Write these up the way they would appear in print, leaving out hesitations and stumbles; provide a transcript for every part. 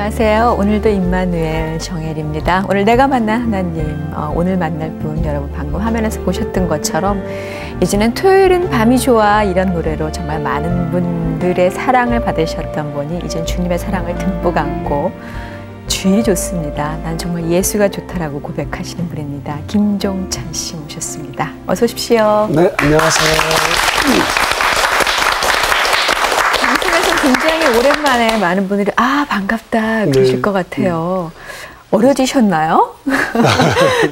안녕하세요. 오늘도 임마누엘 정혜리입니다. 오늘 내가 만난 하나님, 오늘 만날 분 여러분 방금 화면에서 보셨던 것처럼 이제는 토요일은 밤이 좋아 이런 노래로 정말 많은 분들의 사랑을 받으셨던 분이 이젠 주님의 사랑을 듬뿍 안고 주일이 좋습니다. 난 정말 예수가 좋다라고 고백하시는 분입니다. 김종찬 씨 모셨습니다. 어서 오십시오. 네, 안녕하세요. 방송에서 굉장히 오랜만에 많은 분들이 반갑다 그러실 것 같아요. 어려지셨나요?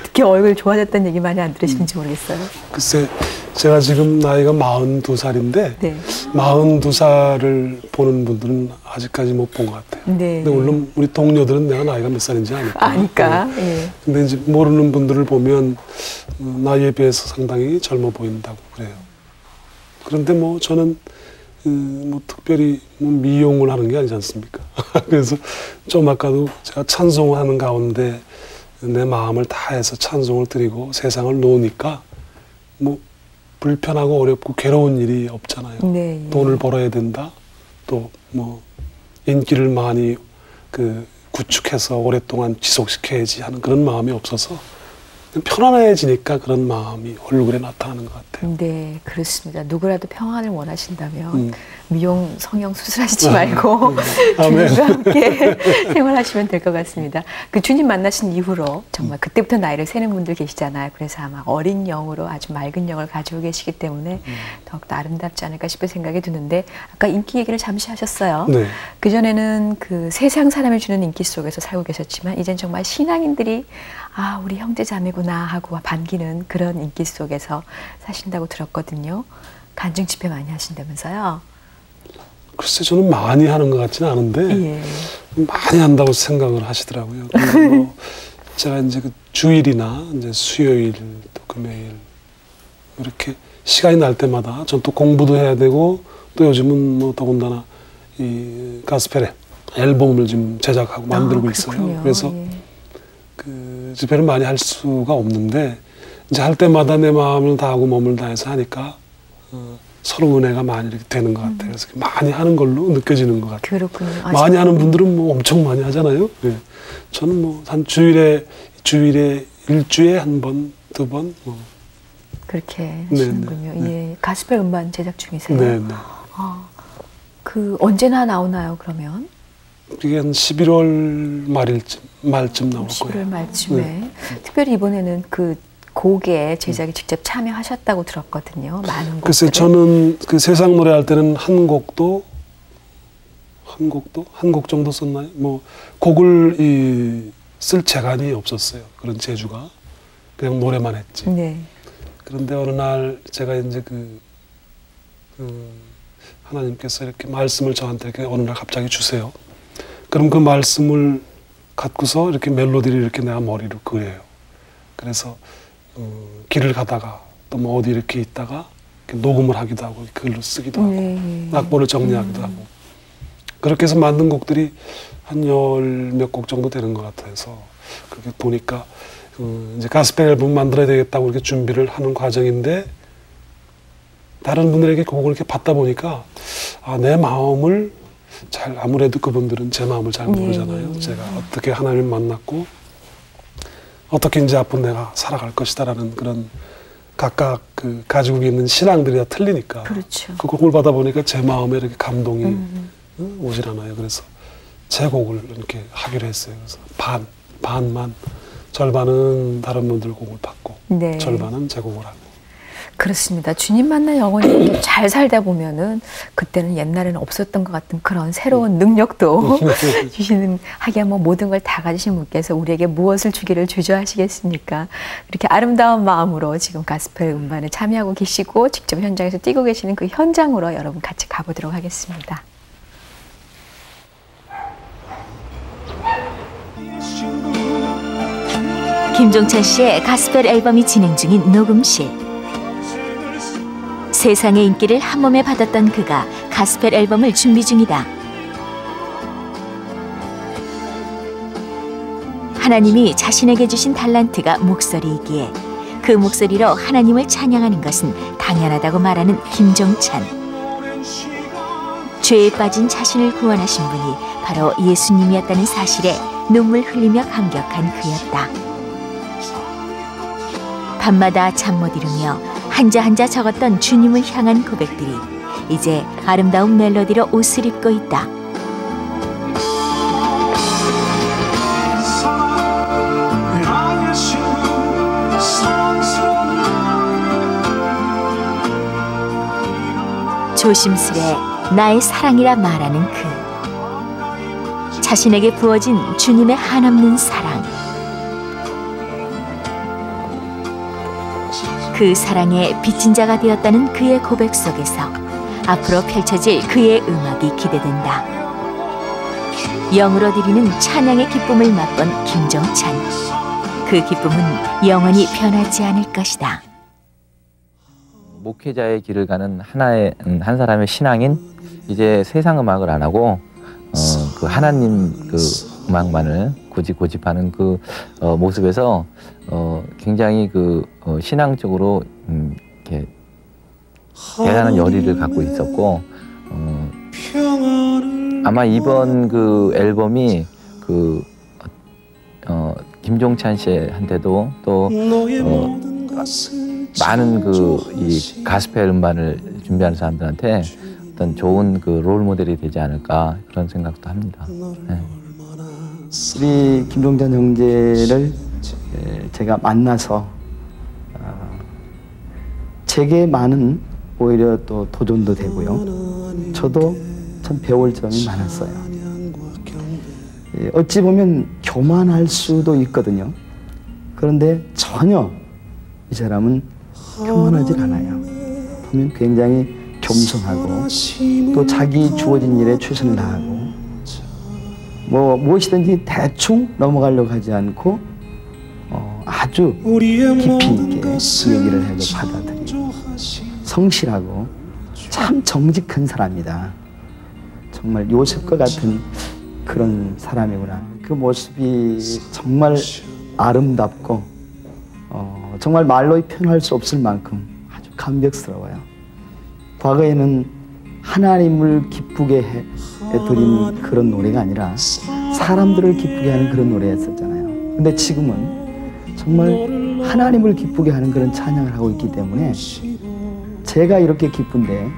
특히 얼굴 좋아졌다는 얘기 많이 안 들으시는지 모르겠어요. 글쎄, 제가 지금 나이가 42살인데 네. 42살을 보는 분들은 아직까지 못 본 것 같아요. 네. 근데 물론 우리 동료들은 내가 나이가 몇 살인지 아니까. 아니까. 네. 예. 근데 이제 모르는 분들을 보면 나이에 비해서 상당히 젊어 보인다고 그래요. 그런데 뭐 저는 뭐 특별히 뭐 미용을 하는 게 아니지 않습니까? 그래서 좀 아까도 제가 찬송하는 가운데 내 마음을 다해서 찬송을 드리고 세상을 놓으니까 뭐 불편하고 어렵고 괴로운 일이 없잖아요. 네. 돈을 벌어야 된다. 또 뭐 인기를 많이 구축해서 오랫동안 지속시켜야지 하는 그런 마음이 없어서 편안해지니까 그런 마음이 얼굴에 나타나는 것 같아요. 네, 그렇습니다. 누구라도 평안을 원하신다면 미용, 성형 수술하시지 말고 주님과 함께 생활하시면 될 것 같습니다. 그 주님 만나신 이후로 정말 그때부터 나이를 세는 분들 계시잖아요. 그래서 아마 어린 영으로 아주 맑은 영을 가지고 계시기 때문에 더욱더 아름답지 않을까 싶은 생각이 드는데 아까 인기 얘기를 잠시 하셨어요. 네. 그전에는 그 세상 사람이 주는 인기 속에서 살고 계셨지만 이젠 정말 신앙인들이 우리 형제 자매구나 하고 반기는 그런 인기 속에서 사신다고 들었거든요. 간증 집회 많이 하신다면서요? 글쎄 저는 많이 하는 것 같지는 않은데 예. 많이 한다고 생각을 하시더라고요. 뭐 제가 이제 그 주일이나 이제 수요일 또 금요일 이렇게 시간이 날 때마다 전 또 공부도 해야 되고 또 요즘은 뭐 더군다나 이 가스펠 앨범을 지금 제작하고 만들고 있어요. 그래서 예. 그 집회를 많이 할 수가 없는데 이제 할 때마다 내 마음을 다하고 몸을 다해서 하니까 서로 은혜가 많이 이렇게 되는 것 같아요. 그래서 많이 하는 걸로 느껴지는 것 같아요. 그렇군요. 많이 하는 분들은 뭐 엄청 많이 하잖아요. 네. 저는 뭐 한 주일에 일주에 한 번, 두 번 뭐. 그렇게 하시는군요. 네, 네. 예, 가스펠 음반 제작 중이세요? 네, 네. 그 언제나 나오나요? 그러면? 그게 한 11월 말쯤 나올 거예요. 11월 말쯤에. 네. 특별히 이번에는 그 곡에 제작에 직접 참여하셨다고 들었거든요. 많은 곡들. 글쎄 저는 그 세상 노래 할 때는 한 곡 정도 썼나요? 뭐 곡을 쓸 재간이 없었어요. 그런 재주가. 그냥 노래만 했지. 네. 그런데 어느 날 제가 이제 하나님께서 이렇게 말씀을 저한테 이렇게 어느 날 갑자기 주세요. 그럼 그 말씀을 갖고서 이렇게 멜로디를 이렇게 내가 머리로 그려요. 그래서 길을 가다가 또 뭐 어디 이렇게 있다가 이렇게 녹음을 하기도 하고 글로 쓰기도 하고 악보를 정리하기도 하고 그렇게 해서 만든 곡들이 한 10몇 곡 정도 되는 것 같아서 그렇게 보니까 이제 가스펠 앨범 만들어야 되겠다고 이렇게 준비를 하는 과정인데 다른 분들에게 곡을 이렇게 받다 보니까 내 마음을 아무래도 그분들은 제 마음을 잘 모르잖아요. 제가 어떻게 하나님을 만났고 어떻게 이제 앞으로 내가 살아갈 것이다라는 그런 각각 가지고 있는 신앙들이 다 틀리니까 그렇죠. 그 곡을 받아 보니까 제 마음에 이렇게 감동이 오질 않아요. 그래서 제 곡을 이렇게 하기로 했어요. 그래서 반만 절반은 다른 분들 곡을 받고 네. 절반은 제 곡을 하고. 그렇습니다. 주님 만나 영원히 잘 살다 보면은 그때는 옛날에는 없었던 것 같은 그런 새로운 능력도 주시는 하기야 뭐 모든 걸 다 가지신 분께서 우리에게 무엇을 주기를 주저하시겠습니까? 이렇게 아름다운 마음으로 지금 가스펠 음반에 참여하고 계시고 직접 현장에서 뛰고 계시는 그 현장으로 여러분 같이 가보도록 하겠습니다. 김종찬 씨의 가스펠 앨범이 진행 중인 녹음실. 세상의 인기를 한 몸에 받았던 그가 가스펠 앨범을 준비 중이다. 하나님이 자신에게 주신 달란트가 목소리이기에 그 목소리로 하나님을 찬양하는 것은 당연하다고 말하는 김종찬. 죄에 빠진 자신을 구원하신 분이 바로 예수님이었다는 사실에 눈물 흘리며 감격한 그였다. 밤마다 잠 못 이루며 한자 한자 적었던 주님을 향한 고백들이 이제 아름다운 멜로디로 옷을 입고 있다. 조심스레 나의 사랑이라 말하는 그 자신에게 부어진 주님의 한없는 사랑. 그 사랑에 빚진 자가 되었다는 그의 고백 속에서 앞으로 펼쳐질 그의 음악이 기대된다. 영으로 드리는 찬양의 기쁨을 맛본 김종찬. 그 기쁨은 영원히 변하지 않을 것이다. 목회자의 길을 가는 한 사람의 신앙인 이제 세상 음악을 안 하고 그 하나님 그 음악만을 굳이 고집하는 그 모습에서 굉장히 그 신앙적으로 이렇게 대단한 열의를 갖고 있었고 아마 이번 그 앨범이 그 김종찬 씨한테도 또 많은 그 이 가스펠 음반을 준비하는 사람들한테 어떤 좋은 그 롤 모델이 되지 않을까 그런 생각도 합니다. 네. 우리 김종찬 형제를 제가 만나서 제게 많은 오히려 또 도전도 되고요. 저도 참 배울 점이 많았어요. 어찌 보면 교만할 수도 있거든요. 그런데 전혀 이 사람은 교만하지 않아요. 보면 굉장히 겸손하고 또 자기 주어진 일에 최선을 다하고 무엇이든지 대충 넘어가려고 하지 않고 아주 깊이 있게 그 얘기를 해도 받아들이고 성실하고 참 정직한 사람이다. 정말 요셉과 같은 그런 사람이구나. 그 모습이 정말 아름답고 정말 말로 표현할 수 없을 만큼 아주 감격스러워요. 과거에는 하나님을 기쁘게 해드린 그런 노래가 아니라 사람들을 기쁘게 하는 그런 노래였었잖아요. 근데 지금은 정말 하나님을 기쁘게 하는 그런 찬양을 하고 있기 때문에 제가 이렇게 기쁜데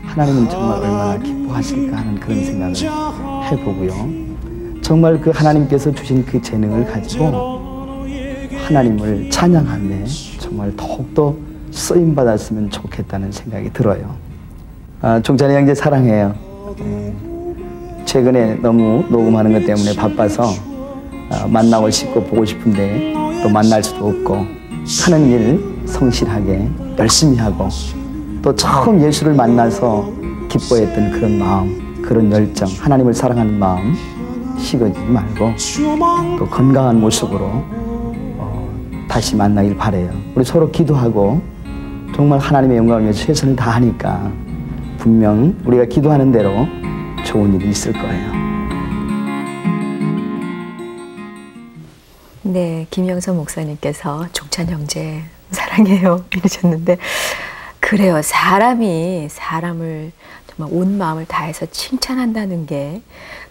하나님은 정말 얼마나 기뻐하실까 하는 그런 생각을 해보고요. 정말 그 하나님께서 주신 그 재능을 가지고 하나님을 찬양하며 정말 더욱더 쓰임받았으면 좋겠다는 생각이 들어요. 종찬이 형제 사랑해요. 최근에 너무 녹음하는 것 때문에 바빠서 만나고 싶고 보고 싶은데 또 만날 수도 없고 하는 일 성실하게 열심히 하고 또 처음 예수를 만나서 기뻐했던 그런 마음, 그런 열정, 하나님을 사랑하는 마음 식어지지 말고 또 건강한 모습으로 다시 만나길 바라요. 우리 서로 기도하고 정말 하나님의 영광을 위해서 최선을 다하니까 분명 우리가 기도하는 대로 좋은 일이 있을 거예요. 네, 김영선 목사님께서 종찬 형제 사랑해요 이러셨는데 그래요. 사람이 사람을 정말 온 마음을 다해서 칭찬한다는 게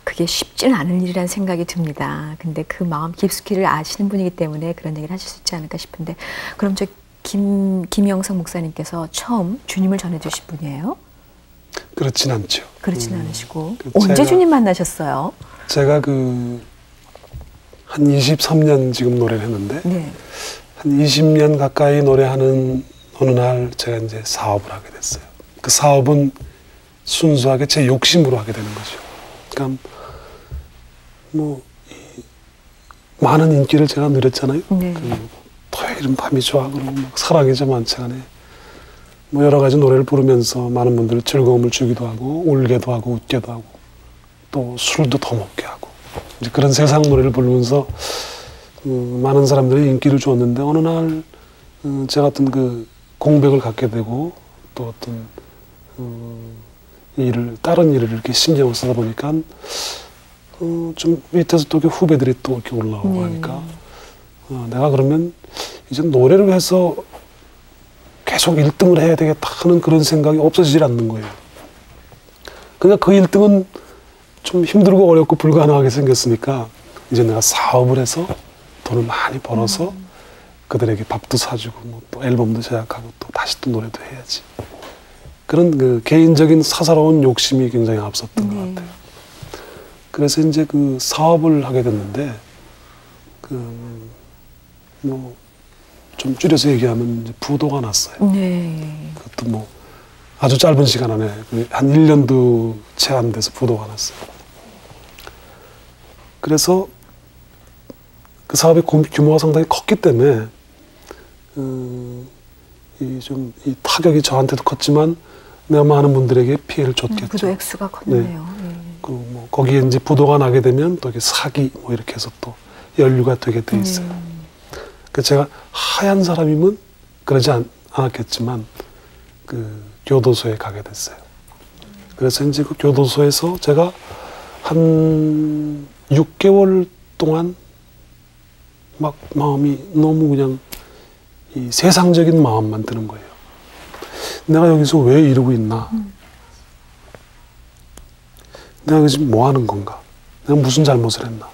그게 쉽지는 않은 일이라는 생각이 듭니다. 근데 그 마음 깊숙이를 아시는 분이기 때문에 그런 얘기를 하실 수 있지 않을까 싶은데 그럼 저 김영성 목사님께서 처음 주님을 전해주신 분이에요? 그렇진 않죠. 그렇진 않으시고 언제 주님 만나셨어요? 제가 한 23년 지금 노래를 했는데 네. 한 20년 가까이 노래하는 어느 날 제가 이제 사업을 하게 됐어요. 그 사업은 순수하게 제 욕심으로 하게 되는 거죠. 그러니까 많은 인기를 제가 누렸잖아요. 네. 토요일은 밤이 좋아 그러고 사랑이자 만찬에 여러 가지 노래를 부르면서 많은 분들 즐거움을 주기도 하고 울게도 하고 웃게도 하고 또 술도 더 먹게 하고 이제 그런 세상 노래를 부르면서 많은 사람들이 인기를 주었는데 어느 날 제가 어떤 그 공백을 갖게 되고 또 어떤 다른 일을 이렇게 신경을 쓰다 보니까 좀 밑에서 또 후배들이 또 이렇게 올라오고 하니까 내가 그러면 이제 노래를 해서 계속 1등을 해야 되겠다 하는 그런 생각이 없어지질 않는 거예요. 그러니까 그 1등은 좀 힘들고 어렵고 불가능하게 생겼으니까 이제 내가 사업을 해서 돈을 많이 벌어서 그들에게 밥도 사주고 뭐 또 앨범도 제작하고 또 다시 또 노래도 해야지. 그런 그 개인적인 사사로운 욕심이 굉장히 앞섰던 것 같아요. 그래서 이제 그 사업을 하게 됐는데 뭐 좀 줄여서 얘기하면 이제 부도가 났어요. 그것도 뭐 아주 짧은 시간 안에 한 1년도 채 안 돼서 부도가 났어요. 그래서 그 사업의 규모가 상당히 컸기 때문에 이 타격이 저한테도 컸지만 내가 많은 분들에게 피해를 줬겠죠. 부도 액수가 컸네요. 그리고 뭐 거기에 이제 부도가 나게 되면 또 이게 사기 뭐 이렇게 해서 또 연루가 되게 돼 있어요. 그래서 제가 하얀 사람이면 그러지 않았겠지만 그 교도소에 가게 됐어요. 그래서 이제 그 교도소에서 제가 한 6개월 동안 막 마음이 너무 그냥 이 세상적인 마음만 드는 거예요. 내가 여기서 왜 이러고 있나? 내가 지금 뭐 하는 건가? 내가 무슨 잘못을 했나?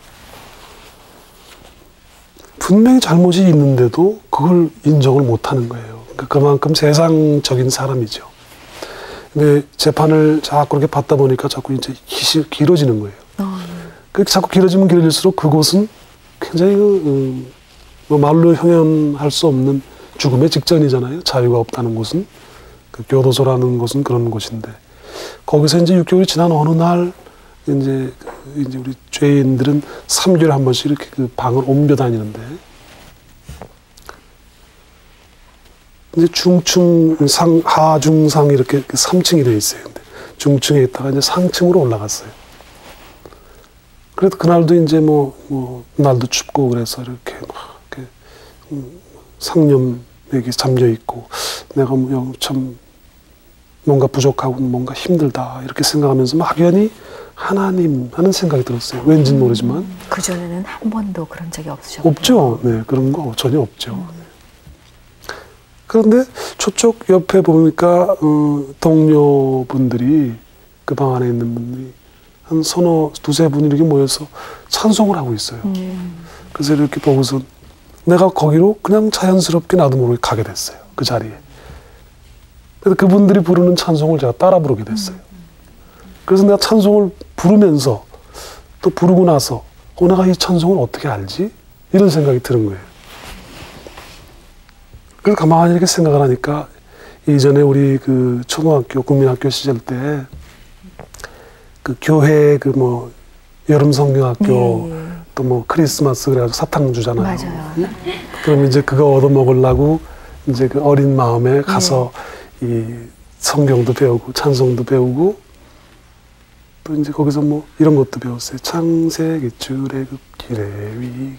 분명히 잘못이 있는데도 그걸 인정을 못 하는 거예요. 그만큼 세상적인 사람이죠. 근데 재판을 자꾸 그렇게 받다 보니까 자꾸 이제 길어지는 거예요. 그렇게 자꾸 길어지면 길어질수록 그곳은 굉장히 뭐 말로 형용할 수 없는 죽음의 직전이잖아요. 자유가 없다는 곳은. 그 교도소라는 곳은 그런 곳인데 거기서 이제 6개월이 지난 어느 날 이제 우리 죄인들은 3개월에 한 번씩 이렇게 그 방을 옮겨 다니는데 이제 중층, 하중상 이렇게 3층이 되어 있어요. 근데 중층에 있다가 이제 상층으로 올라갔어요. 그래도 그날도 이제 뭐 날도 춥고 그래서 이렇게 막 이렇게 상념에게 잠겨 있고 내가 참 뭔가 부족하고 뭔가 힘들다 이렇게 생각하면서 막연히 하나님 하는 생각이 들었어요. 왠지는 모르지만. 그전에는 한 번도 그런 적이 없으셨고요. 없죠. 네, 그런 거 전혀 없죠. 그런데 저쪽 옆에 보니까 동료분들이 그 방 안에 있는 분들이 한 두세 분이 이렇게 모여서 찬송을 하고 있어요. 그래서 이렇게 보고서 내가 거기로 그냥 자연스럽게 나도 모르게 가게 됐어요. 그 자리에. 그래서 그분들이 부르는 찬송을 제가 따라 부르게 됐어요. 그래서 내가 찬송을 부르면서 또 부르고 나서 내가 이 찬송을 어떻게 알지? 이런 생각이 드는 거예요. 그래서 가만히 이렇게 생각을 하니까 이전에 우리 그 초등학교, 국민학교 시절 때 그 교회 그 뭐 여름 성경학교 또 뭐 크리스마스 그래가지고 사탕 주잖아요. 맞아요. 그럼 이제 그거 얻어 먹으려고 이제 그 어린 마음에 가서 이 성경도 배우고 찬송도 배우고 또 이제 거기서 뭐 이런 것도 배웠어요. 창세기 출애굽기 레위기.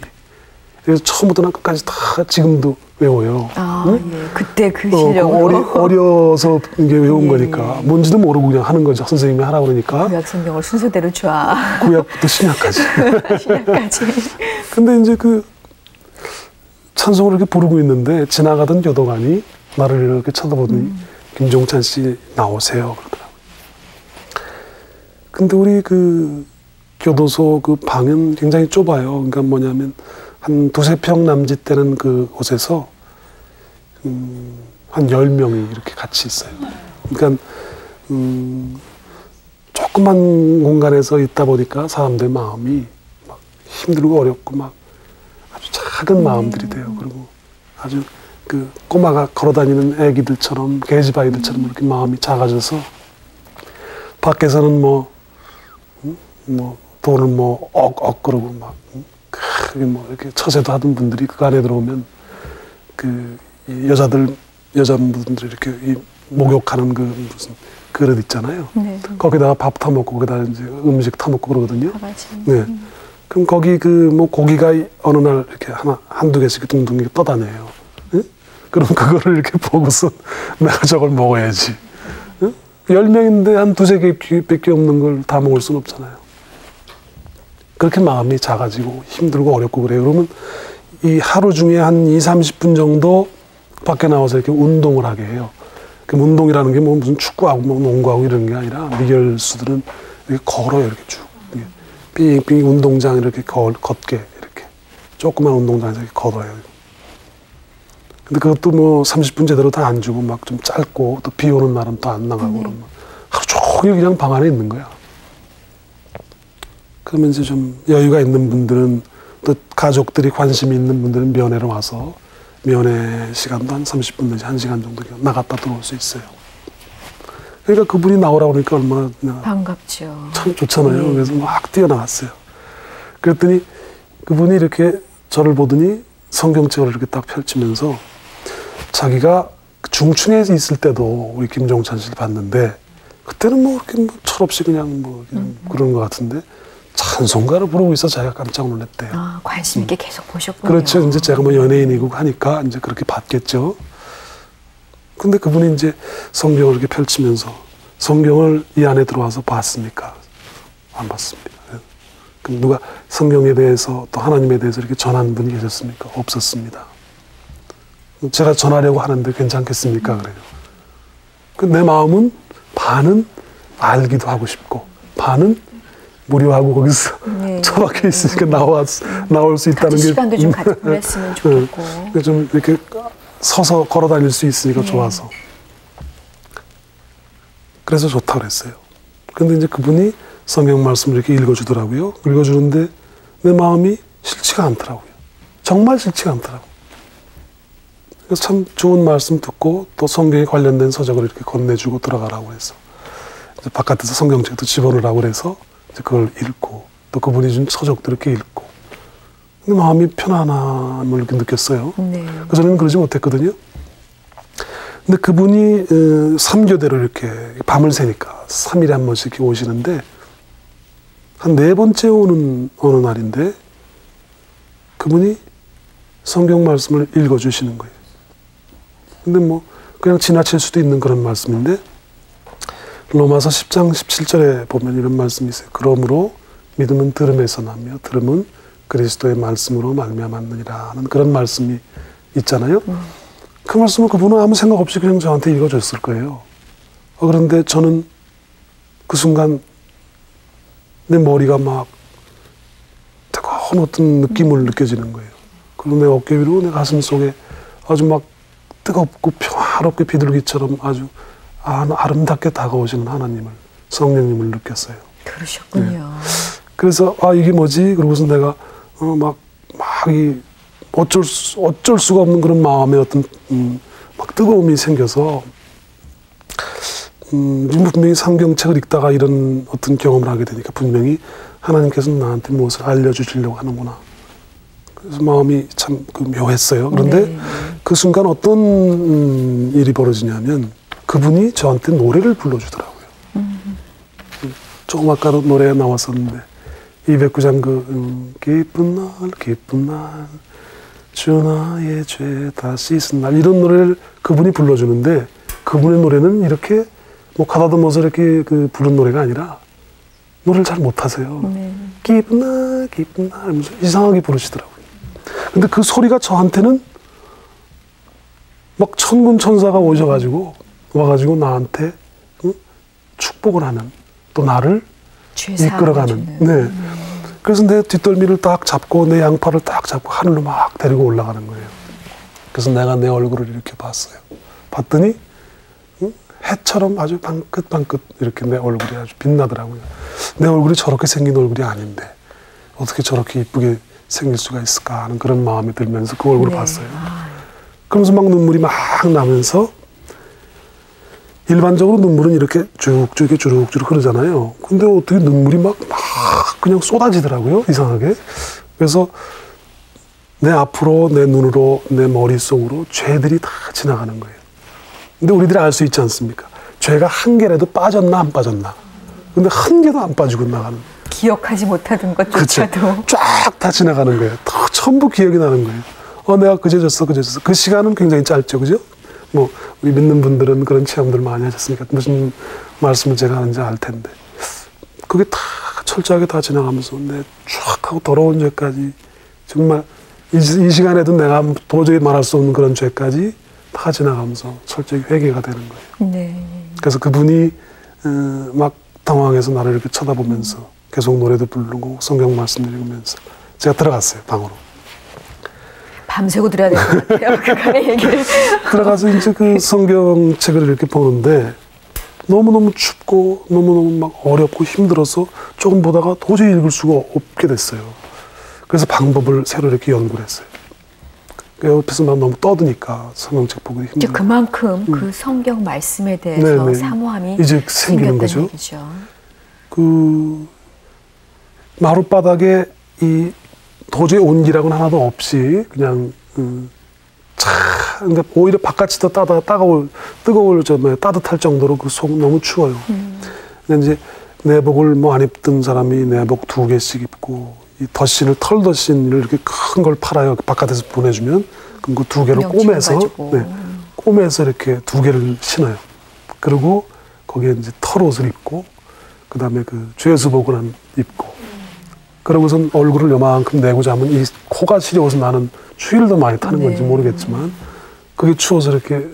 그래서 처음부터 끝까지 다 지금도 외워요. 응? 예. 그때 그 실력으로. 어려서 이게 외운 거니까 뭔지도 모르고 그냥 하는 거죠. 선생님이 하라고 그러니까. 구약 성경을 순서대로 쫙. 구약부터 신약까지. 신약까지. 근데 이제 그 찬송을 이렇게 부르고 있는데 지나가던 교도관이 나를 이렇게 쳐다보더니 김종찬 씨 나오세요 그러더라고요. 근데 우리 그 교도소 그 방은 굉장히 좁아요. 그러니까 뭐냐면 한 두세 평 남짓 되는 그 곳에서 한 10명이 이렇게 같이 있어요. 그러니까 조그만 공간에서 있다 보니까 사람들 마음이 막 힘들고 어렵고 막 아주 작은 마음들이 돼요. 그리고 아주 그 꼬마가 걸어다니는 애기들처럼 계집아이들처럼 이렇게 마음이 작아져서 밖에서는 뭐 돈을 뭐 억 그러고 막 크게 뭐 이렇게 처세도 하던 분들이 그 안에 들어오면 그 여자분들이 이렇게 이 목욕하는 그 무슨 그릇 있잖아요. 네. 거기다가 밥 타먹고 거기다 이제 음식 타먹고 그러거든요. 네. 그럼 거기 그 뭐 고기가 어느 날 이렇게 한두 개씩 둥둥이 떠다녀요. 네? 그럼 그거를 이렇게 보고서 내가 저걸 먹어야지. 네? 10명인데 한 두세 개밖에 없는 걸 다 먹을 수는 없잖아요. 그렇게 마음이 작아지고 힘들고 어렵고 그래요. 그러면 이 하루 중에 한 20-30분 정도 밖에 나와서 이렇게 운동을 하게 해요. 그 운동이라는 게 뭐 무슨 축구하고 뭐 농구하고 이런 게 아니라 미결수들은 이렇게 걸어요. 이렇게 쭉. 삥삥 운동장 이렇게 걷게 이렇게 조그만 운동장에서 이렇게 걸어요. 근데 그것도 뭐 30분 제대로 다 안 주고 막 좀 짧고 또 비 오는 날은 또 안 나가고 그러면 하루 종일 그냥 방 안에 있는 거야. 그러면 이제 좀 여유가 있는 분들은 또 가족들이 관심이 있는 분들은 면회로 와서 면회 시간도 한 30분 내지 1시간 정도 나갔다 들어올 수 있어요. 그러니까 그분이 나오라고 그러니까 얼마나 반갑죠. 참 좋잖아요. 그래서 막 뛰어나갔어요. 그랬더니 그분이 이렇게 저를 보더니 성경책을 이렇게 딱 펼치면서 자기가 중충에 있을 때도 우리 김종찬 씨를 봤는데 그때는 뭐 이렇게 뭐 철없이 그냥 뭐 그런 것 같은데 찬송가를 부르고 있어 자기가 깜짝 놀랐대요. 아, 관심 있게 계속 보셨군요. 그렇죠. 이제 제가 뭐 연예인이고 하니까 이제 그렇게 봤겠죠. 근데 그분이 이제 성경을 이렇게 펼치면서 성경을 이 안에 들어와서 봤습니까? 안 봤습니다. 그럼 누가 성경에 대해서 또 하나님에 대해서 이렇게 전한 분이 계셨습니까? 없었습니다. 제가 전하려고 하는데 괜찮겠습니까? 그래요. 내 마음은 반은 알기도 하고 싶고 반은 무료하고 거기서 처박혀 있으니까 나올 수 있다는 게 시간도 좀 같이 보냈으면 좋겠고 좀 이렇게 서서 걸어 다닐 수 있으니까 좋아서 그래서 좋다고 그랬어요. 근데 이제 그분이 성경 말씀을 이렇게 읽어주더라고요. 읽어주는데 내 마음이 싫지가 않더라고요. 정말 싫지가 않더라고요. 그래서 참 좋은 말씀 듣고 또 성경에 관련된 서적을 이렇게 건네주고 들어가라고 해서 이제 바깥에서 성경책도 집어넣으라고 그래서 이제 그걸 읽고 또 그분이 준 서적도 이렇게 읽고 근데 마음이 편안함을 이렇게 느꼈어요. 그전에는 그러지 못했거든요. 근데 그분이 3교대로 이렇게 밤을 새니까 3일에 한 번씩 이렇게 오시는데 한 4번째 오는 어느 날인데 그분이 성경 말씀을 읽어주시는 거예요. 근데 뭐 그냥 지나칠 수도 있는 그런 말씀인데 로마서 10장 17절에 보면 이런 말씀이 있어요. 그러므로 믿음은 들음에서 나며 들음은 그리스도의 말씀으로 말미암았느니라 하는 그런 말씀이 있잖아요. 그 말씀을 그분은 아무 생각 없이 그냥 저한테 읽어줬을 거예요. 그런데 저는 그 순간 내 머리가 막 뜨거운 어떤 느낌을 느껴지는 거예요. 그리고 내 어깨 위로 내 가슴 속에 아주 막 뜨겁고 평화롭게 비둘기처럼 아주 아름답게 다가오시는 하나님을 성령님을 느꼈어요. 그러셨군요. 네. 그래서 이게 뭐지? 그러고서 내가 이 어쩔 수가 없는 그런 마음에 어떤 막 뜨거움이 생겨서 분명히 성경책을 읽다가 이런 어떤 경험을 하게 되니까 분명히 하나님께서는 나한테 무엇을 알려주시려고 하는구나. 그래서 마음이 참 묘했어요. 그런데 그 순간 어떤 일이 벌어지냐면 그분이 저한테 노래를 불러주더라고요. 조금 아까도 노래에 나왔었는데 209장 기쁜 날 주 나의 죄 다 씻은 날 이런 노래를 그분이 불러주는데 그분의 노래는 이렇게 뭐 가다듬어서 이렇게 부른 노래가 아니라 노래를 잘 못하세요. 기쁜 날 하면서 이상하게 부르시더라고요. 근데 그 소리가 저한테는 막 천군 천사가 와가지고 나한테 축복을 하는 또 나를 이끌어가는. 네. 그래서 내 뒷덜미를 딱 잡고 내 양팔을 딱 잡고 하늘로 막 데리고 올라가는 거예요. 그래서 내가 내 얼굴을 이렇게 봤어요. 봤더니 해처럼 아주 방긋방긋 이렇게 내 얼굴이 아주 빛나더라고요. 내 얼굴이 저렇게 생긴 얼굴이 아닌데 어떻게 저렇게 이쁘게 생길 수가 있을까 하는 그런 마음이 들면서 그 얼굴을 봤어요. 그러면서 막 눈물이 막 나면서 일반적으로 눈물은 이렇게 주룩주룩 흐르잖아요. 근데 어떻게 눈물이 막 그냥 쏟아지더라고요. 이상하게. 그래서 내 앞으로 내 눈으로 내 머릿속으로 죄들이 다 지나가는 거예요. 근데 우리들이 알 수 있지 않습니까? 죄가 한 개라도 빠졌나 안 빠졌나. 근데 한 개도 안 빠지고 나가는. 기억하지 못하던 것조차도. 쫙 다 지나가는 거예요. 전부 기억이 나는 거예요. 내가 그제 졌어. 그 시간은 굉장히 짧죠. 그죠? 뭐 우리 믿는 분들은 그런 체험들 많이 하셨으니까 무슨 말씀을 제가 하는지 알 텐데 그게 다 철저하게 다 지나가면서 내 쫙 하고 더러운 죄까지 정말 이 시간에도 내가 도저히 말할 수 없는 그런 죄까지 다 지나가면서 철저히 회개가 되는 거예요. 네. 그래서 그분이 막 당황해서 나를 이렇게 쳐다보면서 계속 노래도 부르고 성경 말씀 읽으면서 제가 들어갔어요, 방으로. 밤새고 들어야 될 것 같아요. 그간의 얘기를. 들어가서 이제 그 성경책을 이렇게 보는데 너무너무 춥고 너무너무 막 어렵고 힘들어서 조금 보다가 도저히 읽을 수가 없게 됐어요. 그래서 방법을 새로 이렇게 연구를 했어요. 옆에서 막 너무 떠드니까 성경책 보기 힘들어요. 그만큼 그 성경 말씀에 대해서 네네. 사모함이 이제 생기는 거죠. 얘기죠. 그 마룻바닥에 이 도저히 온기라고는 하나도 없이 그냥 그러니까 오히려 바깥이 더 뜨거울 점에 따뜻할 정도로 그 속 너무 추워요. 근데 이제 내복을 뭐 안 입던 사람이 내복 2개씩 입고 이 털덧신을 이렇게 큰 걸 팔아요. 바깥에서 보내주면 그럼 그 2개를 꼬매서 이렇게 2개를 신어요. 그리고 거기에 이제 털옷을 입고 그 다음에 그 죄수복을 입고 그러고선 얼굴을 요만큼 내고 자면 이 코가 시려워서 나는 추위를 더 많이 타는 건지 모르겠지만 그게 추워서 이렇게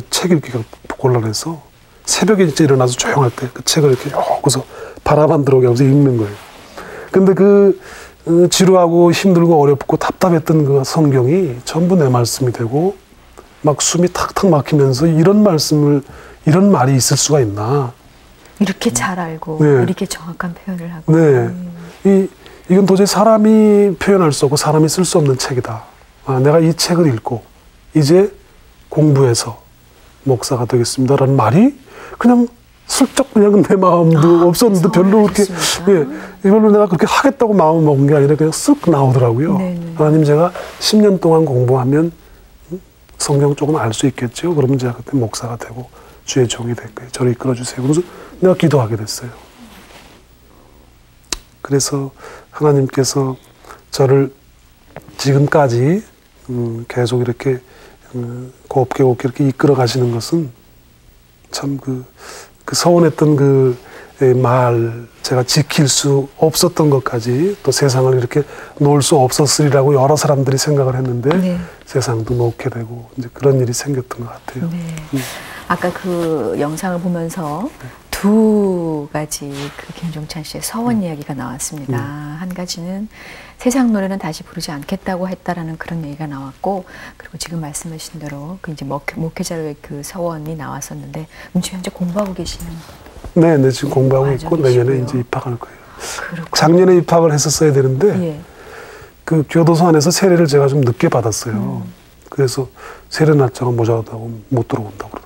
책을 이렇게 곤란해서 새벽에 이제 일어나서 조용할 때 그 책을 이렇게 여기서 바람 안 들어오게 하면서 읽는 거예요. 근데 그 지루하고 힘들고 어렵고 답답했던 그 성경이 전부 내 말씀이 되고 막 숨이 탁탁 막히면서 이런 말이 있을 수가 있나. 이렇게 잘 알고 네. 이렇게 정확한 표현을 하고. 네. 이건 도저히 사람이 표현할 수 없고 사람이 쓸 수 없는 책이다. 내가 이 책을 읽고 이제 공부해서 목사가 되겠습니다라는 말이 그냥 슬쩍 그냥 내 마음도 없었는데 별로 그렇게 이걸로 내가 그렇게 하겠다고 마음을 먹은 게 아니라 그냥 쓱 나오더라고요. 네네. 하나님 제가 10년 동안 공부하면 성경 조금 알 수 있겠죠. 그러면 제가 그때 목사가 되고 주의 종이 될 거예요. 저를 이끌어 주세요. 그래서 내가 기도하게 됐어요. 그래서 하나님께서 저를 지금까지 계속 이렇게 곱게 이렇게 이끌어 가시는 것은 참 그 서운했던 그 말 제가 지킬 수 없었던 것까지 또 세상을 이렇게 놓을 수 없었으리라고 여러 사람들이 생각을 했는데 세상도 놓게 되고 이제 그런 일이 생겼던 것 같아요. 아까 그 영상을 보면서 2가지 그 김종찬 씨의 서원 이야기가 나왔습니다. 한 가지는 세상 노래는 다시 부르지 않겠다고 했다라는 그런 얘기가 나왔고, 그리고 지금 말씀하신 대로 그 이제 목회자로의 그 서원이 나왔었는데, 지금 현재 공부하고 계시는? 네, 지금 공부하고 있고 내년에 이제 입학할 거예요. 그렇군요. 작년에 입학을 했었어야 되는데 그 교도소 안에서 세례를 제가 좀 늦게 받았어요. 그래서 세례 날짜가 모자라다고 못 들어온다고 그러더라고요.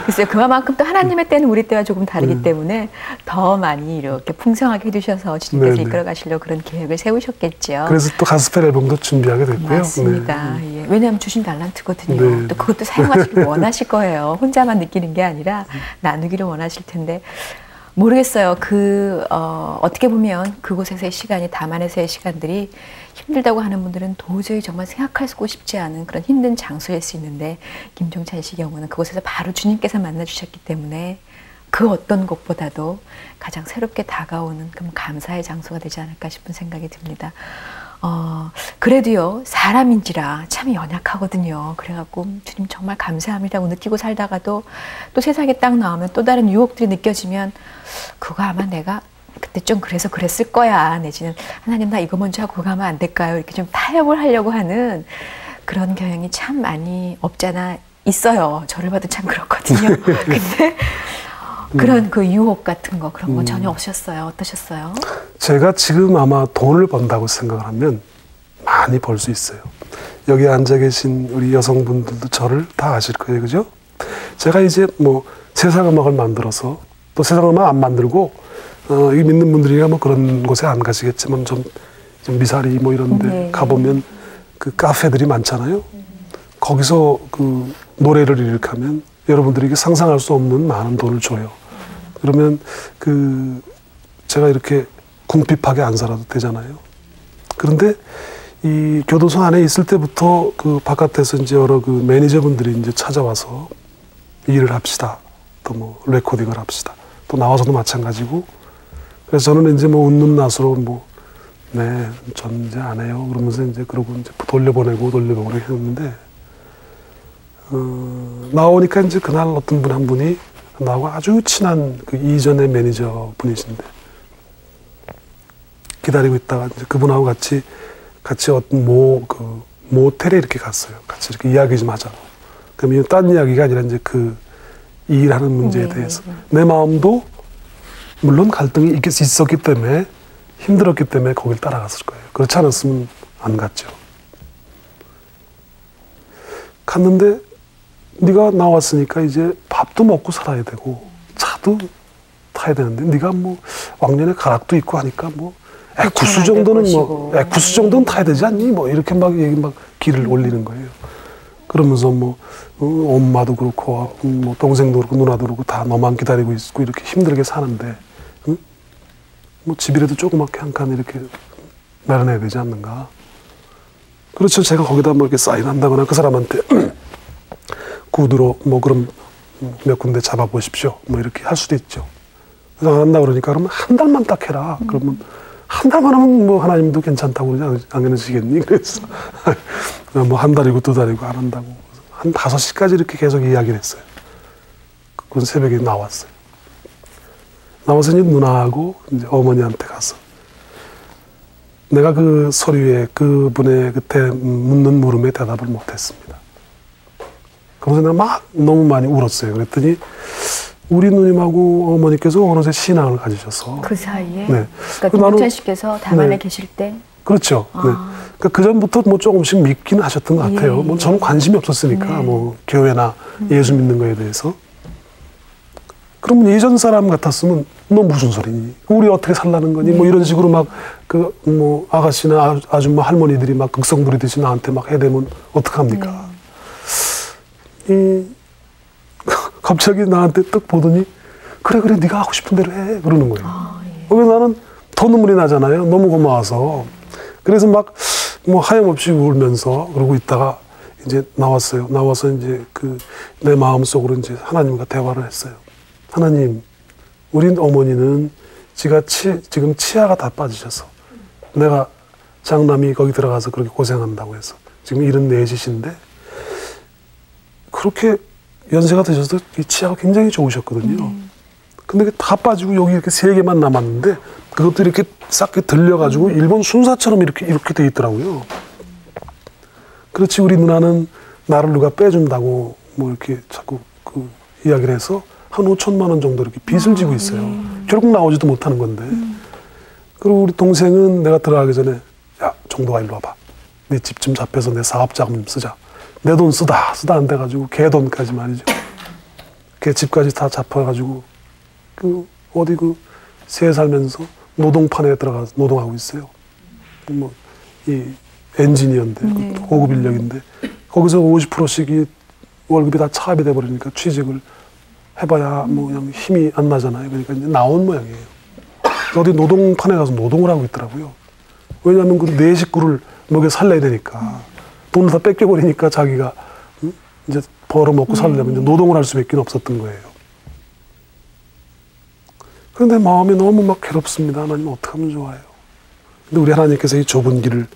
글쎄요. 그만큼 또 하나님의 때는 우리 때와 조금 다르기 때문에 더 많이 이렇게 풍성하게 해주셔서 주님께서 이끌어 가시려고 그런 계획을 세우셨겠죠. 그래서 또 가스펠 앨범도 준비하게 됐고요. 맞습니다. 왜냐하면 주신 달란트거든요. 또 그것도 사용하시길 원하실 거예요. 혼자만 느끼는 게 아니라 나누기를 원하실 텐데. 모르겠어요. 어떻게 보면 그곳에서의 시간이, 담안에서의 시간들이 힘들다고 하는 분들은 도저히 정말 생각하고 싶지 않은 그런 힘든 장소일 수 있는데, 김종찬 씨 경우는 그곳에서 바로 주님께서 만나주셨기 때문에 그 어떤 곳보다도 가장 새롭게 다가오는 그런 감사의 장소가 되지 않을까 싶은 생각이 듭니다. 그래도요, 사람인지라 참 연약하거든요. 그래갖고 주님 정말 감사합니다고 느끼고 살다가도 또 세상에 딱 나오면 또 다른 유혹들이 느껴지면 그거 아마 내가 그때 좀 그래서 그랬을 거야. 내지는 하나님 나 이거 먼저 하고 그거 하면 안 될까요? 이렇게 좀 타협을 하려고 하는 그런 경향이 참 많이 없잖아 있어요. 저를 봐도 참 그렇거든요. 근데 그런 그 유혹 같은 거 그런 건 전혀 없으셨어요? 어떠셨어요? 제가 지금 아마 돈을 번다고 생각을 하면 많이 벌 수 있어요. 여기 앉아 계신 우리 여성분들도 저를 다 아실 거예요. 그죠? 제가 이제 뭐 세상 음악을 만들어서 또 세상 음악 안 만들고 이 믿는 분들이야 뭐 그런 곳에 안 가시겠지만 좀 미사리 뭐 이런 데 가보면 그 카페들이 많잖아요. 거기서 그 노래를 이렇게 하면 여러분들에게 상상할 수 없는 많은 돈을 줘요. 그러면 제가 이렇게 궁핍하게 안 살아도 되잖아요. 그런데 이 교도소 안에 있을 때부터 그 바깥에서 이제 여러 그 매니저분들이 이제 찾아와서 일을 합시다. 또 뭐 레코딩을 합시다. 또 나와서도 마찬가지고. 그래서 저는 이제 뭐 웃는 낯으로 네, 전 이제 안 해요. 그러면서 이제 그러고 이제 돌려보내고 했는데 나오니까 이제 그날 어떤 한 분이 나하고 아주 친한 그 이전의 매니저 분이신데 기다리고 있다가 이제 그분하고 같이 어떤 모텔에 이렇게 갔어요. 같이 이렇게 이야기 좀 하자고. 그럼 이건 딴 이야기가 아니라 이제 그 일하는 문제에 대해서 내 마음도 물론 갈등이 있었기 때문에 힘들었기 때문에 거길 따라갔을 거예요. 그렇지 않았으면 안 갔죠. 갔는데 네가 나왔으니까 이제 밥도 먹고 살아야 되고 차도 타야 되는데 네가 뭐 왕년에 가락도 있고 하니까 뭐 구수 정도는 타야 되지 않니? 뭐 이렇게 막 길을 올리는 거예요. 그러면서 뭐 엄마도 그렇고 뭐 동생도 그렇고 누나도 그렇고 다 너만 기다리고 있고 이렇게 힘들게 사는데 응? 뭐 집이라도 조그맣게 한 칸 이렇게 마련해야 되지 않는가? 그렇죠. 제가 거기다 뭐 이렇게 사인한다거나 그 사람한테 구두로 뭐 그럼 몇 군데 잡아보십시오. 뭐 이렇게 할 수도 있죠. 그래서 안 한다 그러니까 그러면 한 달만 딱 해라. 그러면 한 달만 하면 뭐 하나님도 괜찮다고 그러지 않으시겠니? 그래서 뭐 한 달이고 두 달이고 안 한다고. 한 5시까지 이렇게 계속 이야기를 했어요. 그건 새벽에 나왔어요. 나와서 이제 누나하고 이제 어머니한테 가서 내가 그 서류에 그분의 그때 묻는 물음에 대답을 못했습니다. 그래서 내가 막 너무 많이 울었어요. 그랬더니 우리 누님하고 어머니께서 어느새 신앙을 가지셔서 그 사이에? 네. 그러니까 김복찬 씨께서 담안에 계실 때? 그렇죠. 네. 그러니까 그 전부터 뭐 조금씩 믿긴 하셨던 것 같아요. 뭐 저는 관심이 없었으니까 뭐 교회나 예수 믿는 거에 대해서. 그러면 예전 사람 같았으면 너 무슨 소리니? 우리 어떻게 살라는 거니? 뭐 이런 식으로 막 그 뭐 아가씨나 아줌마 할머니들이 막 극성 부리듯이 나한테 막 해대면 어떡합니까? 갑자기 나한테 딱 보더니 그래 네가 하고 싶은 대로 해 그러는 거예요. 그래서 나는 더 눈물이 나잖아요. 너무 고마워서. 그래서 막 뭐 하염없이 울면서 그러고 있다가 이제 나왔어요. 나와서 이제 그 내 마음속으로 이제 하나님과 대화를 했어요. 하나님, 우리 어머니는 지금 치아가 다 빠지셔서 내가 장남이 거기 들어가서 그렇게 고생한다고 해서 지금 74이신데 그렇게 연세가 드셔서 이 치아가 굉장히 좋으셨거든요. 근데 다 빠지고 여기 이렇게 3개만 남았는데 그것도 이렇게 싹 들려가지고 일본 순사처럼 이렇게 돼 있더라고요. 그렇지 우리 누나는 나를 누가 빼준다고 뭐 이렇게 자꾸 그 이야기를 해서 한 5천만 원 정도 이렇게 빚을 지고 있어요. 결국 나오지도 못하는 건데. 그리고 우리 동생은 내가 들어가기 전에 야 정도가 일로 와봐. 네 집 좀 잡혀서 내 사업 자금 좀 쓰자. 내 돈 쓰다 안 돼가지고 걔 돈까지 말이죠. 걔 집까지 다 잡아가지고 그 어디 그 새 살면서 노동판에 들어가서 노동하고 있어요. 뭐 이 엔지니어인데 고급 인력인데 거기서 50%씩 이 월급이 다 차압이 돼버리니까 취직을 해봐야 뭐 그냥 힘이 안 나잖아요. 그러니까 이제 나온 모양이에요. 어디 노동판에 가서 노동을 하고 있더라고요. 왜냐하면 그 네 식구를 먹여 살려야 되니까 돈을 다 뺏겨버리니까 자기가 이제 벌어먹고 살려면 이제 노동을 할 수밖에 없었던 거예요. 그런데 마음이 너무 막 괴롭습니다. 하나님 어떻게 하면 좋아요? 근데 우리 하나님께서 이 좁은 길을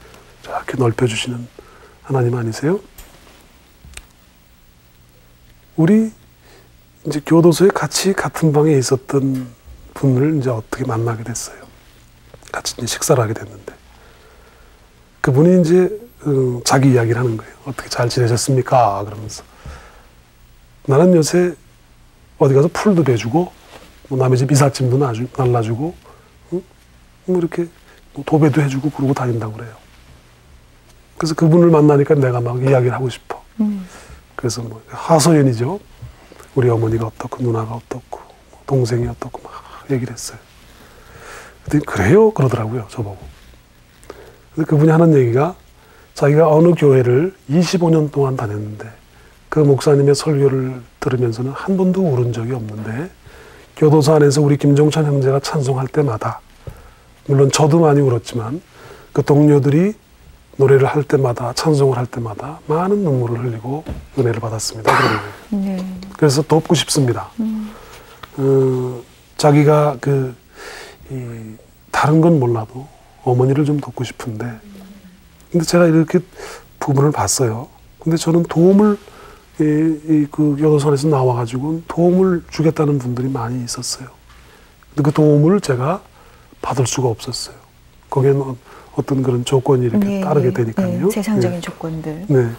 이렇게 넓혀주시는 하나님 아니세요? 우리 이제 교도소에 같이 같은 방에 있었던 분을 이제 어떻게 만나게 됐어요. 같이 이제 식사를 하게 됐는데 그분이 이제 자기 이야기를 하는 거예요. 어떻게 잘 지내셨습니까? 그러면서 나는 요새 어디 가서 풀도 베주고 뭐 남의 집 이삿짐도 날라주고 뭐 이렇게 뭐 도배도 해주고 그러고 다닌다고 그래요. 그래서 그분을 만나니까 내가 막 이야기를 하고 싶어. 그래서 뭐 하소연이죠. 우리 어머니가 어떻고 누나가 어떻고 동생이 어떻고 막 얘기를 했어요. 그랬더니 그래요? 그러더라고요. 저보고. 근데 그분이 하는 얘기가 자기가 어느 교회를 25년 동안 다녔는데 그 목사님의 설교를 들으면서는 한 번도 울은 적이 없는데 교도소 안에서 우리 김종찬 형제가 찬송할 때마다 물론 저도 많이 울었지만 그 동료들이 노래를 할 때마다 찬송을 할 때마다 많은 눈물을 흘리고 은혜를 받았습니다. 그래서 돕고 싶습니다. 자기가 다른 건 몰라도 어머니를 좀 돕고 싶은데 근데 제가 이렇게 부분을 봤어요. 근데 저는 도움을 그 교도소에서 나와가지고 도움을 주겠다는 분들이 많이 있었어요. 근데 그 도움을 제가 받을 수가 없었어요. 거기에는 어떤 그런 조건이 이렇게 따르게 되니까요. 세상적인 조건들. 네.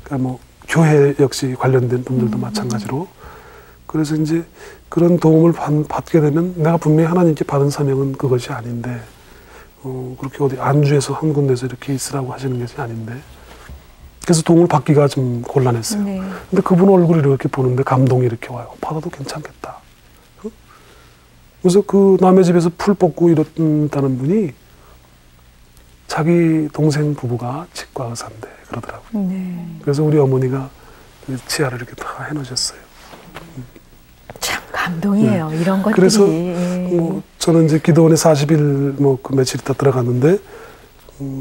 그러니까 뭐 교회 역시 관련된 분들도 마찬가지로. 그래서 이제 그런 도움을 받게 되면 내가 분명히 하나님께 받은 사명은 그것이 아닌데, 그렇게 어디 안주해서 한 군데서 이렇게 있으라고 하시는 것이 아닌데, 그래서 도움을 받기가 좀 곤란했어요. 네. 근데 그분 얼굴을 이렇게 보는데 감동이 이렇게 와요. 받아도 괜찮겠다. 그래서 그 남의 집에서 풀 뽑고 이랬다는 분이 자기 동생 부부가 치과 의사인데 그러더라고요. 네. 그래서 우리 어머니가 치아를 이렇게 다 해놓으셨어요. 참 감동이에요. 네. 이런 것들이. 그래서 뭐 저는 이제 기도원에 40일 뭐 그 며칠 있다 들어갔는데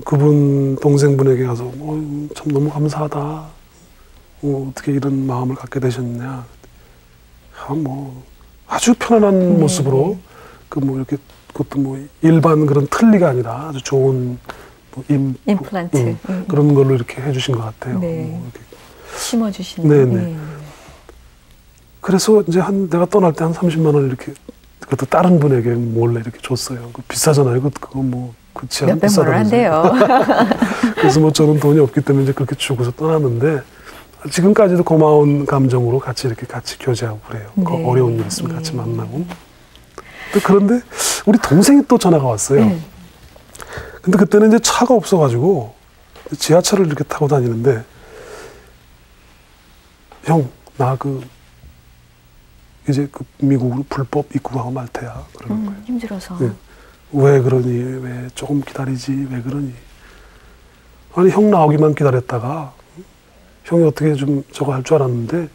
그분 동생분에게 가서 참 너무 감사하다. 어떻게 이런 마음을 갖게 되셨냐. 뭐 아주 편안한 모습으로 그 뭐 이렇게 그것도 뭐 일반 그런 틀니가 아니라 아주 좋은 뭐 임플란트 그런 걸로 이렇게 해주신 것 같아요. 네. 뭐 이렇게 심어주시는. 네네. 그래서 이제 내가 떠날 때 한 30만 원을 이렇게 그것도 다른 분에게 몰래 이렇게 줬어요. 그 비싸잖아요. 그거 뭐 그 치아 몇백만 원 한대요. 그래서 뭐 저는 돈이 없기 때문에 이제 그렇게 주고서 떠났는데 지금까지도 고마운 감정으로 같이 이렇게 같이 교제하고 그래요. 네. 어려운 일 있으면 같이 만나고. 그런데 우리 동생이 또 전화가 왔어요. 근데 그때는 이제 차가 없어가지고 지하철을 이렇게 타고 다니는데 형, 나 이제 미국으로 불법 입국하고 말 테야. 그러는 거예요. 힘들어서. 네. 왜 그러니? 왜 조금 기다리지? 왜 그러니? 아니 형 나오기만 기다렸다가 형이 어떻게 좀 저거 할 줄 알았는데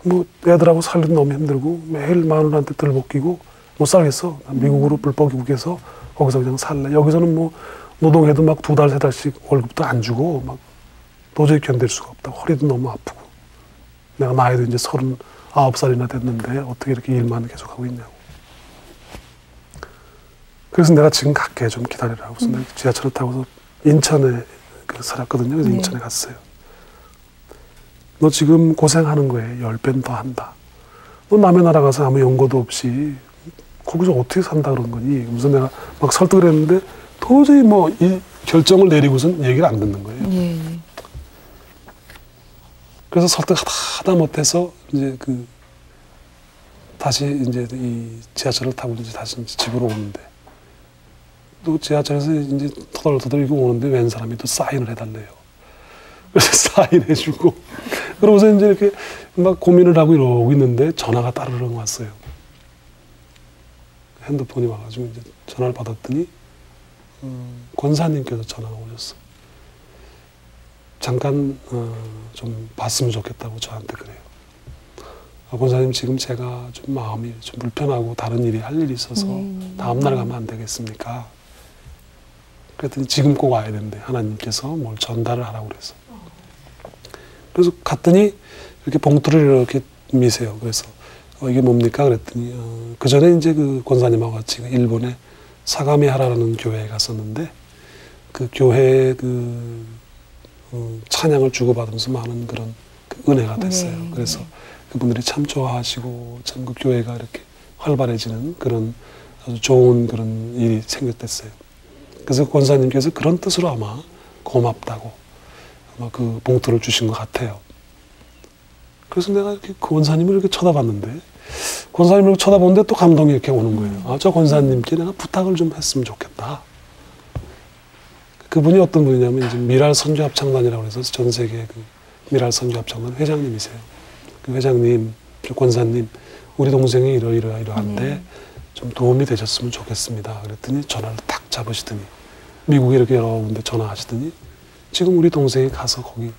뭐 애들하고 살기도 너무 힘들고 매일 마누라한테 들볶이고 못 살겠어. 미국으로 불법 입국해서 거기서 그냥 살래. 여기서는 뭐 노동해도 막 2달, 3달씩 월급도 안 주고 막 도저히 견딜 수가 없다고. 허리도 너무 아프고. 내가 나이도 이제 39살이나 됐는데 어떻게 이렇게 일만 계속하고 있냐고. 그래서 내가 지금 갈게. 좀 기다리라고. 그래서 내가 지하철을 타고서 인천에 살았거든요. 그래서 인천에 갔어요. 너 지금 고생하는 거에 10배는 더 한다. 너 남의 나라 가서 아무 연고도 없이 거기서 어떻게 산다 그런 거니? 그래서 내가 막 설득을 했는데 도저히 뭐 이 결정을 내리고선 얘기를 안 듣는 거예요. 그래서 설득하다 못해서 이제 다시 이제 이 지하철을 타고 이제 다시 집으로 오는데 또 지하철에서 이제 터덜터덜 이고 오는데 웬 사람이 또 사인을 해달래요. 그래서 사인해주고 그러고서 이제 이렇게 막 고민을 하고 이러고 있는데 전화가 따르릉 왔어요. 핸드폰이 와가지고 이제 전화를 받았더니 권사님께서 전화가 오셨어. 잠깐 좀 봤으면 좋겠다고 저한테 그래요. 권사님 지금 제가 좀 마음이 좀 불편하고 다른 일이 할 일이 있어서 다음 날 가면 안 되겠습니까? 그랬더니 지금 꼭 와야 되는데 하나님께서 뭘 전달을 하라고 그래서. 그래서 갔더니 이렇게 봉투를 이렇게 미세요. 그래서 이게 뭡니까? 그랬더니 그 전에 이제 그 권사님하고 같이 일본의 사가미하라라는 교회에 갔었는데 그 교회에 찬양을 주고받으면서 많은 그런 은혜가 됐어요. 그래서 그분들이 참 좋아하시고 참 그 교회가 이렇게 활발해지는 그런 아주 좋은 그런 일이 생겼댔어요. 그래서 권사님께서 그런 뜻으로 아마 고맙다고 아마 그 봉투를 주신 것 같아요. 그래서 내가 이렇게 그 권사님을 이렇게 쳐다봤는데 권사님을 쳐다보는데 또 감동이 이렇게 오는 거예요. 아, 저 권사님께 내가 부탁을 좀 했으면 좋겠다. 그분이 어떤 분이냐면 이제 미랄 선교합창단이라고 해서 전 세계 그 미랄 선교합창단 회장님이세요. 그 회장님, 저 권사님, 우리 동생이 이러한데 좀 도움이 되셨으면 좋겠습니다. 그랬더니 전화를 탁 잡으시더니 미국에 이렇게 여러 군데 전화하시더니 지금 우리 동생이 가서 거기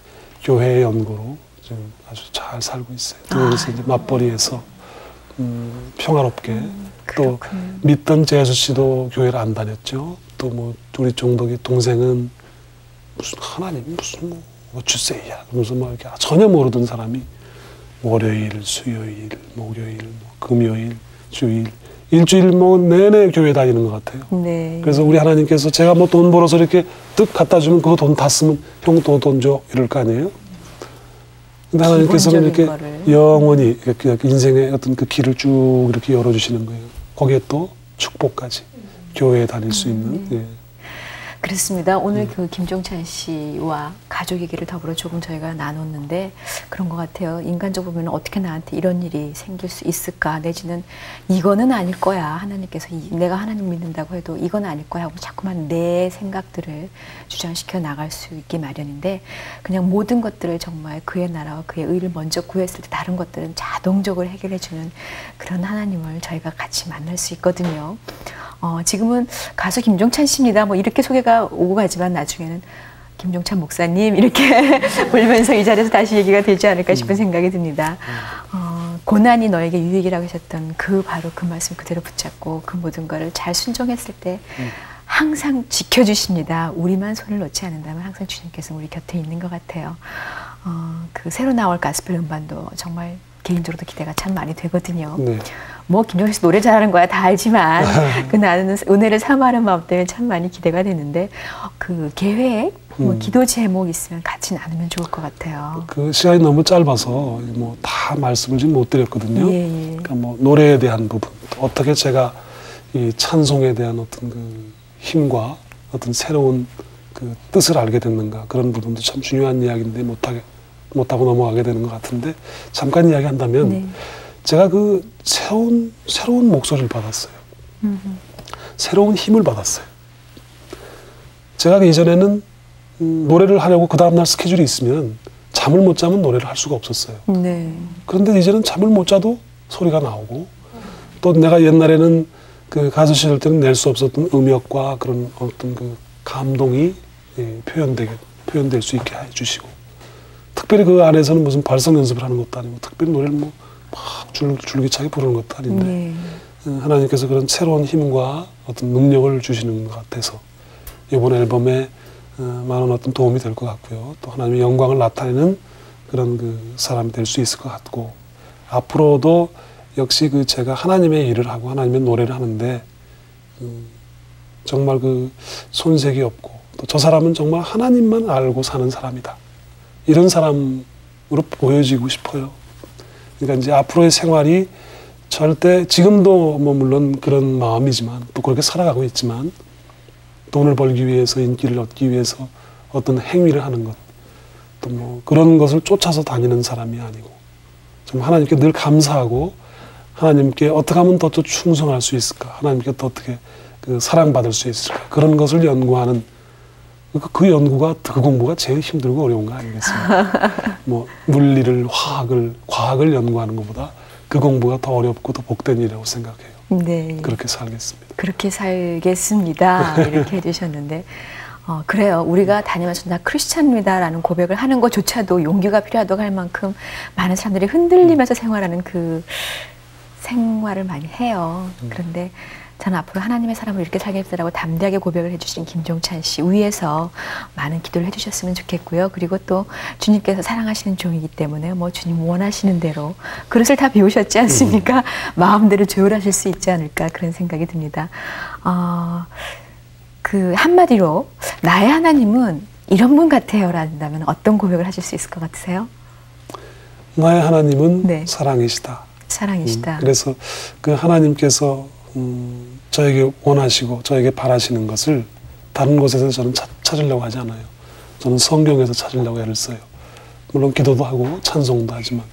교회 연고로 지금 아주 잘 살고 있어요. 그래서 이제 맞벌이에서 평화롭게 또 믿던 재수 씨도 교회를 안 다녔죠. 또 뭐 우리 종덕이 동생은 무슨 하나님 무슨 뭐 주세이야 그러면서 막 이렇게 전혀 모르던 사람이 월요일, 수요일, 목요일, 뭐 금요일, 주일 일주일 뭐 내내 교회 다니는 것 같아요. 네. 그래서 우리 하나님께서 제가 뭐 돈 벌어서 이렇게 뜩 갖다 주면 그거 돈 다 쓰면 형 또 돈 줘 이럴 거 아니에요. 근데 하나님께서는 이렇게 거를. 영원히 이렇게 인생의 어떤 그 길을 쭉 이렇게 열어주시는 거예요. 거기에 또 축복까지 교회에 다닐 수 있는. 예. 그렇습니다. 오늘 그 김종찬 씨와 가족 얘기를 더불어 조금 저희가 나눴는데 그런 것 같아요. 인간적으로 보면 어떻게 나한테 이런 일이 생길 수 있을까 내지는 이거는 아닐 거야. 하나님께서 내가 하나님 믿는다고 해도 이건 아닐 거야 하고 자꾸만 내 생각들을 주장시켜 나갈 수 있기 마련인데 그냥 모든 것들을 정말 그의 나라와 그의 의를 먼저 구했을 때 다른 것들은 자동적으로 해결해 주는 그런 하나님을 저희가 같이 만날 수 있거든요. 지금은 가수 김종찬 씨입니다. 뭐 이렇게 소개가 오고 가지만 나중에는 김종찬 목사님 이렇게 울면서 이 자리에서 다시 얘기가 되지 않을까 싶은 생각이 듭니다. 고난이 너에게 유익이라고 하셨던 바로 그 말씀 그대로 붙잡고 그 모든 거를 잘 순종했을 때 항상 지켜주십니다. 우리만 손을 놓지 않는다면 항상 주님께서 우리 곁에 있는 것 같아요. 그 새로 나올 가스펠 음반도 정말 개인적으로도 기대가 참 많이 되거든요. 네. 뭐 김종찬 씨 노래 잘하는 거야 다 알지만 그 나는 은혜를 사모하는 마음 때문에 참 많이 기대가 되는데 그 계획, 뭐 기도 제목 있으면 같이 나누면 좋을 것 같아요. 그 시간이 너무 짧아서 뭐 다 말씀을 지금 못 드렸거든요. 예. 그러니까 뭐 노래에 대한 부분, 어떻게 제가 이 찬송에 대한 어떤 그 힘과 어떤 새로운 그 뜻을 알게 됐는가 그런 부분도 참 중요한 이야기인데 못하고 넘어가게 되는 것 같은데 잠깐 이야기한다면. 네. 제가 그 새로운 목소리를 받았어요. 새로운 힘을 받았어요. 제가 이전에는 노래를 하려고 그 다음날 스케줄이 있으면 잠을 못 자면 노래를 할 수가 없었어요. 네. 그런데 이제는 잠을 못 자도 소리가 나오고 또 내가 옛날에는 그 가수 시절 때는 낼 수 없었던 음역과 그런 어떤 그 감동이 표현될 수 있게 해주시고 특별히 그 안에서는 무슨 발성 연습을 하는 것도 아니고 특별히 노래를 뭐 막 줄기차게 부르는 것도 아닌데 네. 하나님께서 그런 새로운 힘과 어떤 능력을 주시는 것 같아서 이번 앨범에 많은 어떤 도움이 될 것 같고요. 또 하나님의 영광을 나타내는 그런 그 사람이 될 수 있을 것 같고 앞으로도 역시 그 제가 하나님의 일을 하고 하나님의 노래를 하는데 정말 그 손색이 없고 또 저 사람은 정말 하나님만 알고 사는 사람이다. 이런 사람으로 보여지고 싶어요. 그러니까 이제 앞으로의 생활이 절대 지금도 뭐 물론 그런 마음이지만 또 그렇게 살아가고 있지만 돈을 벌기 위해서 인기를 얻기 위해서 어떤 행위를 하는 것 또 뭐 그런 것을 쫓아서 다니는 사람이 아니고 좀 하나님께 늘 감사하고 하나님께 어떻게 하면 더 충성할 수 있을까 하나님께 또 어떻게 그 사랑받을 수 있을까 그런 것을 연구하는 그 연구가 그 공부가 제일 힘들고 어려운 거 아니겠습니까? 뭐 물리를 과학을 연구하는 것보다 그 공부가 더 어렵고 더 복된 일이라고 생각해요. 네. 그렇게 살겠습니다. 그렇게 살겠습니다. 이렇게 해주셨는데 그래요. 우리가 다니면서 나 크리스찬입니다라는 고백을 하는 것조차도 용기가 필요하다고 할 만큼 많은 사람들이 흔들리면서 생활하는 그 생활을 많이 해요. 그런데 저는 앞으로 하나님의 사람을 이렇게 살겠다라고 담대하게 고백을 해주신 김종찬 씨 위해서 많은 기도를 해주셨으면 좋겠고요. 그리고 또 주님께서 사랑하시는 종이기 때문에 뭐 주님 원하시는 대로 그릇을 다 비우셨지 않습니까? 마음대로 조율하실 수 있지 않을까 그런 생각이 듭니다. 그 한마디로 나의 하나님은 이런 분 같아요 라는다면 어떤 고백을 하실 수 있을 것 같으세요? 나의 하나님은 네. 사랑이시다. 사랑이시다. 그래서 그 하나님께서 저에게 원하시고 저에게 바라시는 것을 다른 곳에서 저는 찾으려고 하지 않아요. 저는 성경에서 찾으려고 애를 써요. 물론 기도도 하고 찬송도 하지만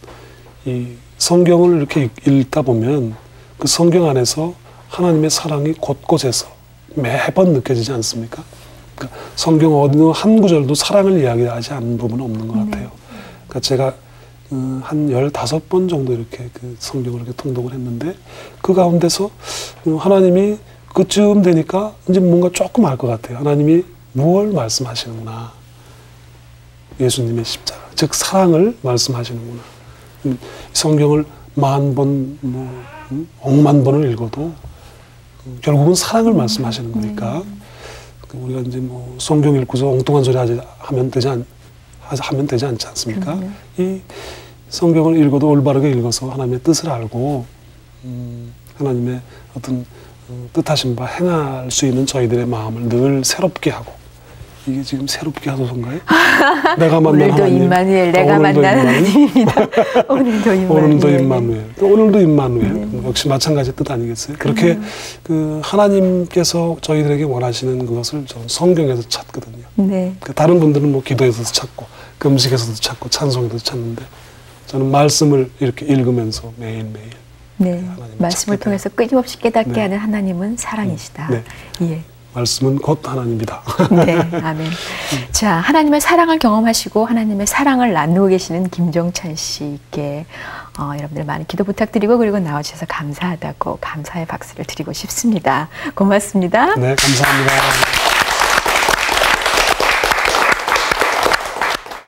이 성경을 이렇게 읽다 보면 그 성경 안에서 하나님의 사랑이 곳곳에서 매번 느껴지지 않습니까? 그러니까 성경 어느 한 구절도 사랑을 이야기하지 않는 부분은 없는 것 같아요. 그러니까 제가 한 15번 정도 이렇게 그 성경을 이렇게 통독을 했는데 그 가운데서 하나님이 그쯤 되니까 이제 뭔가 조금 알 것 같아요. 하나님이 무엇을 말씀하시는구나. 예수님의 십자가, 즉 사랑을 말씀하시는구나. 성경을 10,000번, 억만 번을 읽어도 결국은 사랑을 말씀하시는 거니까 우리가 이제 뭐 성경 읽고서 엉뚱한 소리 하면 되지 않지 않습니까? 이 성경을 읽어도 올바르게 읽어서 하나님의 뜻을 알고 하나님의 어떤 뜻하신 바 행할 수 있는 저희들의 마음을 늘 새롭게 하고 이게 지금 새롭게 하소서인가요? 내가 만난 오늘도 하나님. 임마누엘, 내가 만난 하나님입니다. 오늘도 임마누엘. 오늘도 임마누엘. 오늘도 임마누엘. 역시 마찬가지 뜻 아니겠어요? 그렇게 그 하나님께서 저희들에게 원하시는 그것을 저는 성경에서 찾거든요. 네. 그 다른 분들은 뭐 기도에서도 찾고 금식에서도 찾고 찬송에서도 찾는데 저는 말씀을 이렇게 읽으면서 매일매일 네. 말씀을 통해서 끊임없이 깨닫게 네. 하는 하나님은 사랑이시다. 네. 예. 말씀은 곧 하나님이다. 네, 아멘. 자, 하나님의 사랑을 경험하시고 하나님의 사랑을 나누고 계시는 김종찬 씨께 여러분들 많은 기도 부탁드리고 그리고 나와주셔서 감사하다고 감사의 박수를 드리고 싶습니다. 고맙습니다. 네, 감사합니다.